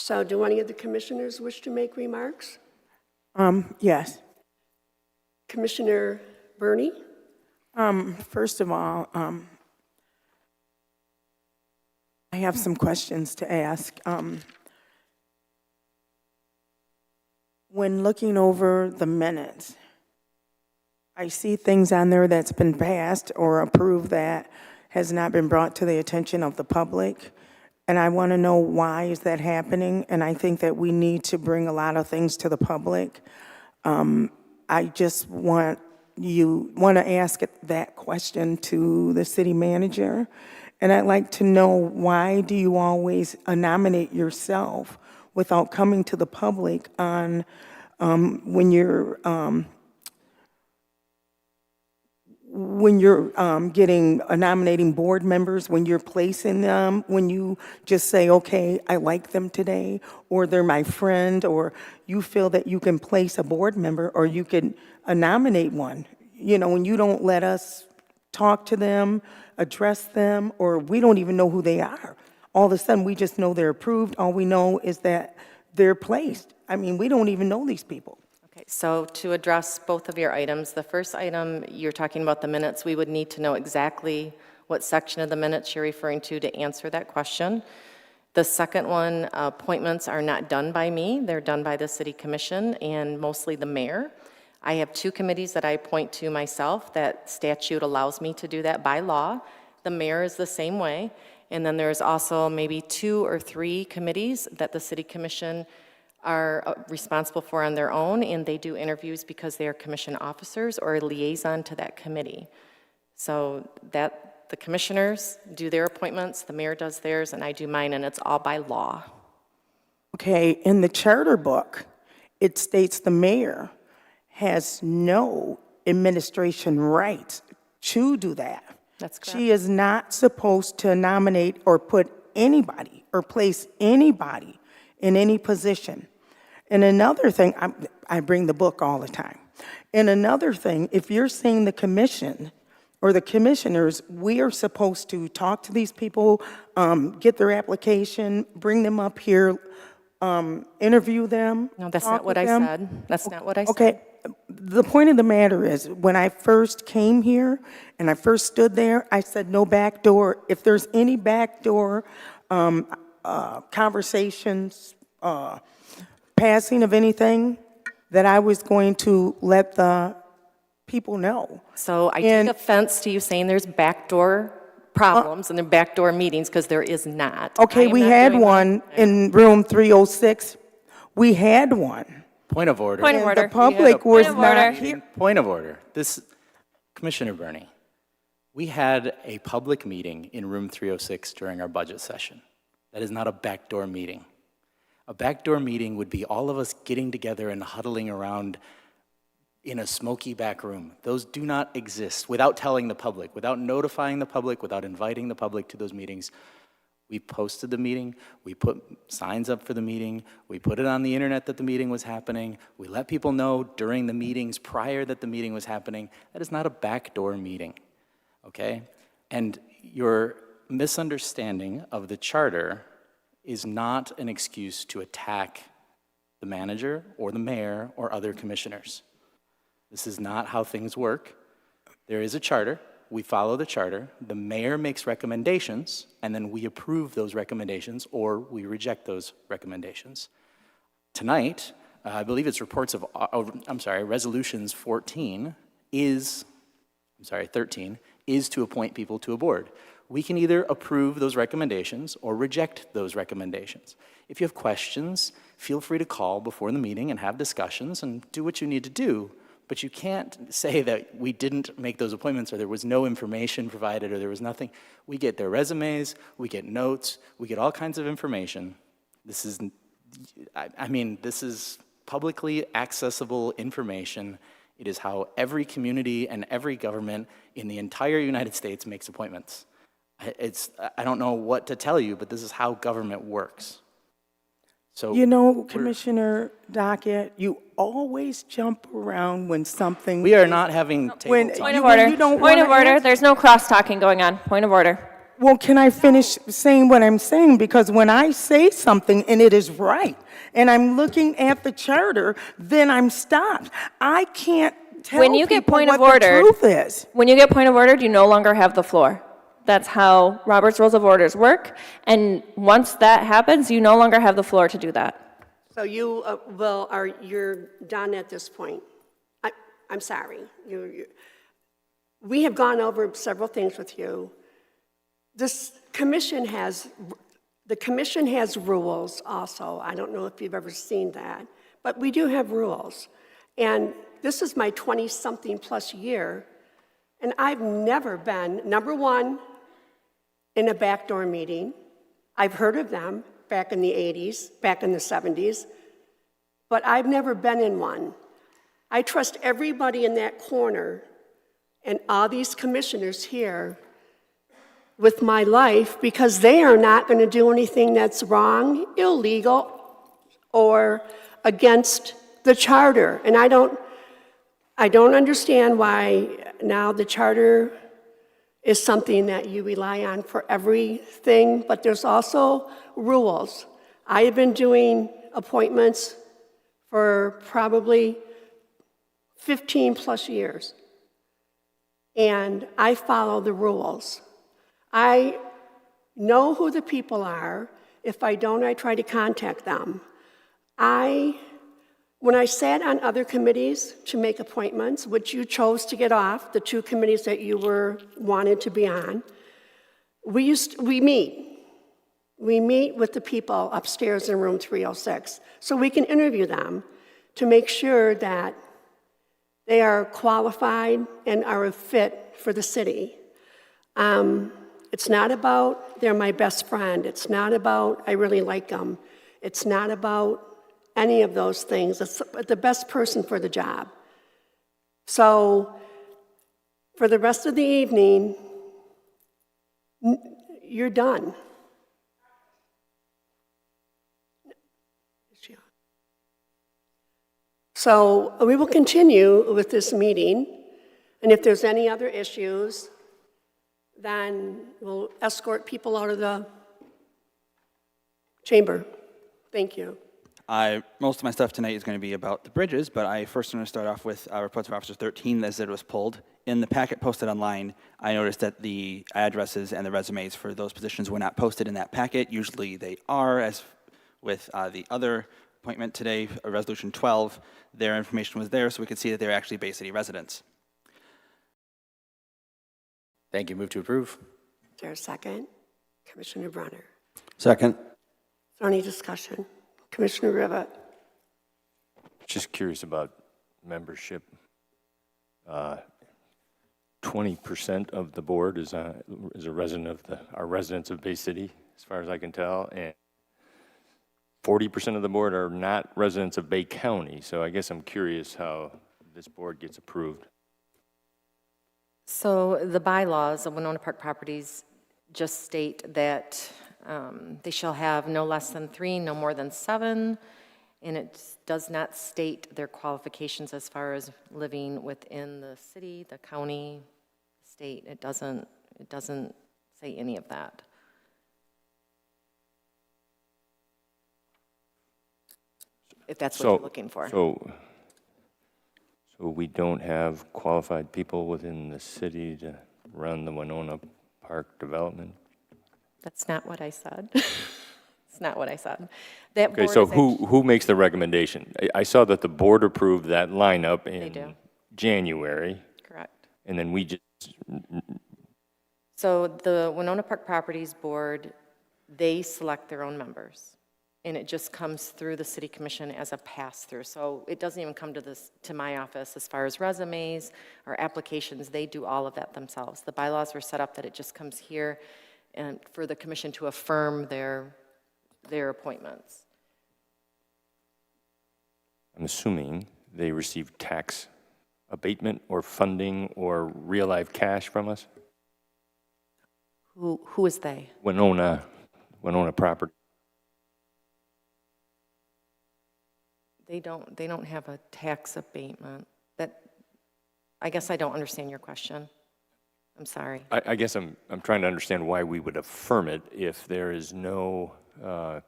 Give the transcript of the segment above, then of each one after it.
So do any of the commissioners wish to make remarks? Yes. Commissioner Burney? First of all, I have some questions to ask. When looking over the minutes, I see things on there that's been passed or approved that has not been brought to the attention of the public. And I want to know why is that happening? And I think that we need to bring a lot of things to the public. I just want to ask that question to the city manager. And I'd like to know, why do you always nominate yourself without coming to the public on when you're getting nominating board members, when you're placing them, when you just say, okay, I like them today, or they're my friend, or you feel that you can place a board member, or you can nominate one, when you don't let us talk to them, address them, or we don't even know who they are. All of a sudden, we just know they're approved. All we know is that they're placed. I mean, we don't even know these people. Okay, so to address both of your items, the first item, you're talking about the minutes. We would need to know exactly what section of the minutes you're referring to answer that question. The second one, appointments are not done by me. They're done by the City Commission and mostly the mayor. I have 2 committees that I appoint to myself. That statute allows me to do that by law. The mayor is the same way. And then there's also maybe 2 or 3 committees that the City Commission are responsible for on their own, and they do interviews because they are commission officers or a liaison to that committee. So that the commissioners do their appointments, the mayor does theirs, and I do mine, and it's all by law. Okay, in the charter book, it states the mayor has no administration rights to do that. That's correct. She is not supposed to nominate or put anybody or place anybody in any position. And another thing, I bring the book all the time. And another thing, if you're saying the commission or the commissioners, we are supposed to talk to these people, get their application, bring them up here, interview them. No, that's not what I said. That's not what I said. Okay, the point of the matter is, when I first came here and I first stood there, I said no back door. If there's any back door conversations, passing of anything, that I was going to let the people know. So I take offense to you saying there's backdoor problems and there are backdoor meetings, because there is not. Okay, we had one in room 306. We had one. Point of order. Point of order. The public was Point of not order. here. Point of order. Commissioner Burney, we had a public meeting in room 306 during our budget session. That is not a backdoor meeting. A backdoor meeting would be all of us getting together and huddling around in a smoky back room. Those do not exist without telling the public, without notifying the public, without inviting the public to those meetings. We posted the meeting, we put signs up for the meeting, we put it on the internet that the meeting was happening, we let people know during the meetings prior that the meeting was happening. That is not a backdoor meeting, okay? And your misunderstanding of the charter is not an excuse to attack the manager or the mayor or other commissioners. This is not how things work. There is a charter. We follow the charter. The mayor makes recommendations, and then we approve those recommendations or we reject those recommendations. Tonight, I believe it's resolutions 13 is to appoint people to a board. We can either approve those recommendations or reject those recommendations. If you have questions, feel free to call before the meeting and have discussions and do what you need to do. But you can't say that we didn't make those appointments or there was no information provided or there was nothing. We get their resumes, we get notes, we get all kinds of information. This is publicly accessible information. It is how every community and every government in the entire United States makes appointments. I don't know what to tell you, but this is how government works. So Commissioner Dockett, you always jump around when something... we are not having table talk. Point of order. Point of order. There's no cross-talking going on. Point of order. Well, can I finish saying what I'm saying? Because when I say something and it is right, and I'm looking at the charter, then I'm stopped. I can't tell When you get people point of what the ordered, truth is. when you get point of ordered, you no longer have the floor. That's how Robert's Rules of Orders work. And once that happens, you no longer have the floor to do that. So you're done at this point. I'm sorry. We have gone over several things with you. The commission has rules also. I don't know if you've ever seen that, but we do have rules. And this is my 20-something plus year, and I've never been, number one, in a backdoor meeting. I've heard of them back in the 80s, back in the 70s, but I've never been in one. I trust everybody in that corner and all these commissioners here with my life because they are not going to do anything that's wrong, illegal, or against the charter. And I don't understand why now the charter is something that you rely on for everything, but there's also rules. I have been doing appointments for probably 15 plus years, and I follow the rules. I know who the people are. If I don't, I try to contact them. When I sat on other committees to make appointments, which you chose to get off, the two committees that you wanted to be on, we meet. We meet with the people upstairs in room 306, so we can interview them to make sure that they are qualified and are a fit for the city. It's not about they're my best friend. It's not about I really like them. It's not about any of those things. It's the best person for the job. So for the rest of the evening, you're done. So we will continue with this meeting, and if there's any other issues, then we'll escort people out of the chamber. Thank you. Most of my stuff tonight is going to be about the bridges, but I first want to start off with Reports of Officer 13 as it was pulled. In the packet posted online, I noticed that the addresses and the resumes for those positions were not posted in that packet. Usually they are, as with the other appointment today, Resolution 12, their information was there so we could see that they're actually Bay City residents. Thank you. Move to approve. Is there a second? Commissioner Brenner. Second. Is there any discussion? Commissioner Rivet. Just curious about membership. 20% of the board is a resident of our residents of Bay City, as far as I can tell, and 40% of the board are not residents of Bay County. So I guess I'm curious how this board gets approved. So the bylaws of Winona Park Properties just state that they shall have no less than 3, no more than 7, and it does not state their qualifications as far as living within the city, the county, state. It doesn't say any of that. If that's what you're looking for. So we don't have qualified people within the city to run the Winona Park development? That's not what I said. It's not what I said. That Okay, board so is who makes the recommendation? I saw that the board approved that lineup do. in January, correct. and then we just, So the Winona Park Properties Board, they select their own members, and it just comes through the City Commission as a pass-through. So it doesn't even come to my office as far as resumes or applications. They do all of that themselves. The bylaws were set up that it just comes here and for the commission to affirm their appointments. I'm assuming they receive tax abatement or funding or real life cash from us? Who is they? Winona property. They don't have a tax abatement. I guess I don't understand your question. I'm sorry. I guess I'm trying to understand why we would affirm it if there is no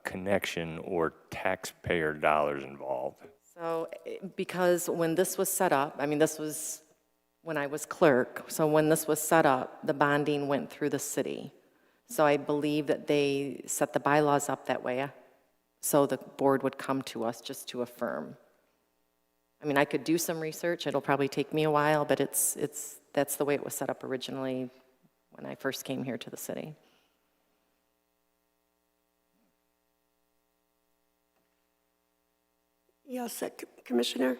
connection or taxpayer dollars involved. So, because when this was set up, I mean, this was when I was clerk, so when this was set up, the bonding went through the city. So I believe that they set the bylaws up that way, so the board would come to us just to affirm. I mean, I could do some research, it'll probably take me a while, but that's the way it was set up originally when I first came here to the city. Yes, Commissioner?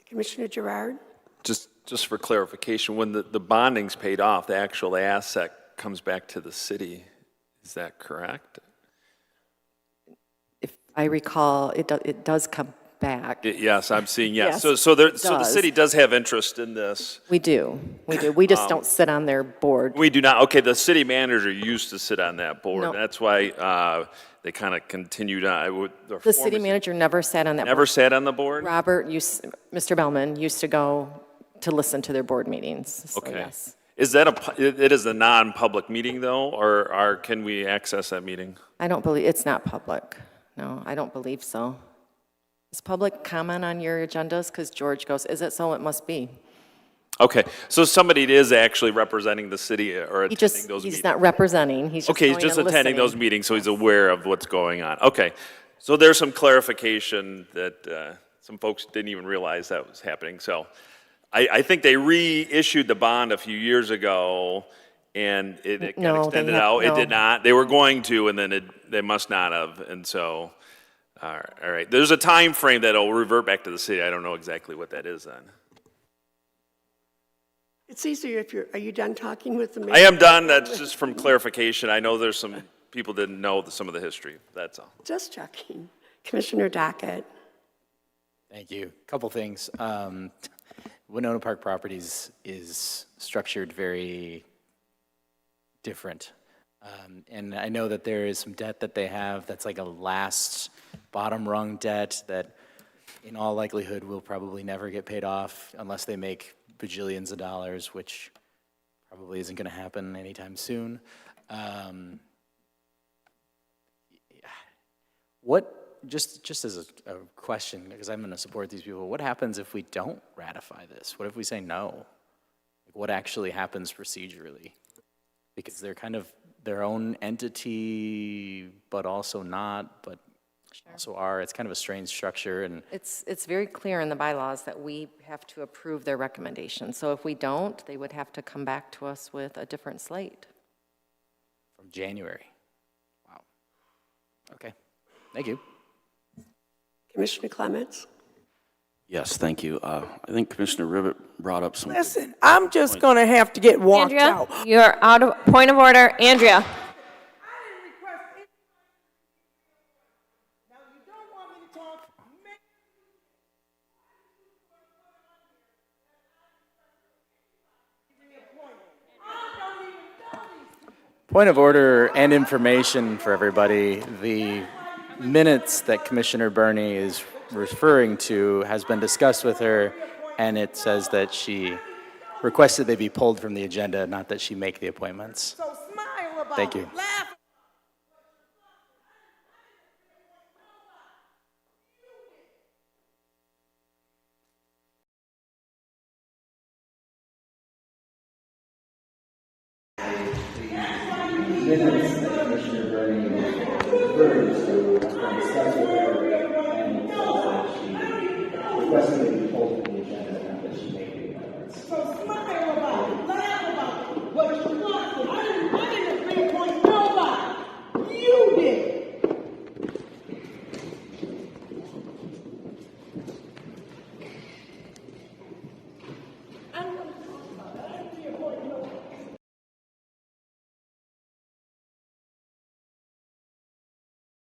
Commissioner Gerard? Just for clarification, when the bonding's paid off, the actual asset comes back to the city. Is that correct? If I recall, it does come back. Yes, I'm seeing yes. Yes, So the does. city does have interest in this. We do. We just don't sit on their board. We do not. Okay, the city manager used to sit on that board. No. That's why they kind of continued on. The city manager never sat on that board. Never sat on the board? Mr. Bellman used to go to listen to their board meetings, so Okay. yes. Is that it is a non-public meeting though, or can we access that meeting? I don't believe, it's not public. No, I don't believe so. Is public comment on your agendas? Because George goes, is it so? It must be. Okay, so somebody is actually representing the city or He attending those meetings? he's not representing, he's just Okay, he's going just and attending those listening. meetings, so he's aware of what's going on. Okay, so there's some clarification that some folks didn't even realize that was happening. So I think they reissued the bond a few years ago, and it No, got they extended have- out. It no. did not. They were going to, and then they must not have. And so, all right. There's a time frame that'll revert back to the city. I don't know exactly what that is then. It's easier if are you done talking with the mayor? I am done. That's just from clarification. I know there's some people didn't know some of the history. That's all. Just checking. Commissioner Dockett. Thank you. Couple things. Winona Park Properties is structured very different. And I know that there is some debt that they have that's like a last bottom rung debt that in all likelihood will probably never get paid off unless they make bajillions of dollars, which probably isn't going to happen anytime soon. Just as a question, because I'm going to support these people, what happens if we don't ratify this? What if we say no? Like, what actually happens procedurally? Because they're kind of their own entity, but also not, but also are. It's kind of a strange structure. And It's very clear in the bylaws that we have to approve their recommendation. So if we don't, they would have to come back to us with a different slate. from January. Wow. Okay. Thank you. Commissioner Clements. Yes, thank you. I think Commissioner Ribbit brought up some. Listen, I'm just going to have to get walked Andrea, out. you're out of, point of order. Andrea. Point of order and information for everybody. The minutes that Commissioner Burney is referring to has been discussed with her, and it says that she requested they be pulled from the agenda, not that she make the appointments. So smile about Thank you. it. Laugh. Minutes that Commissioner Burney refers to has been discussed with her, and it says that she requested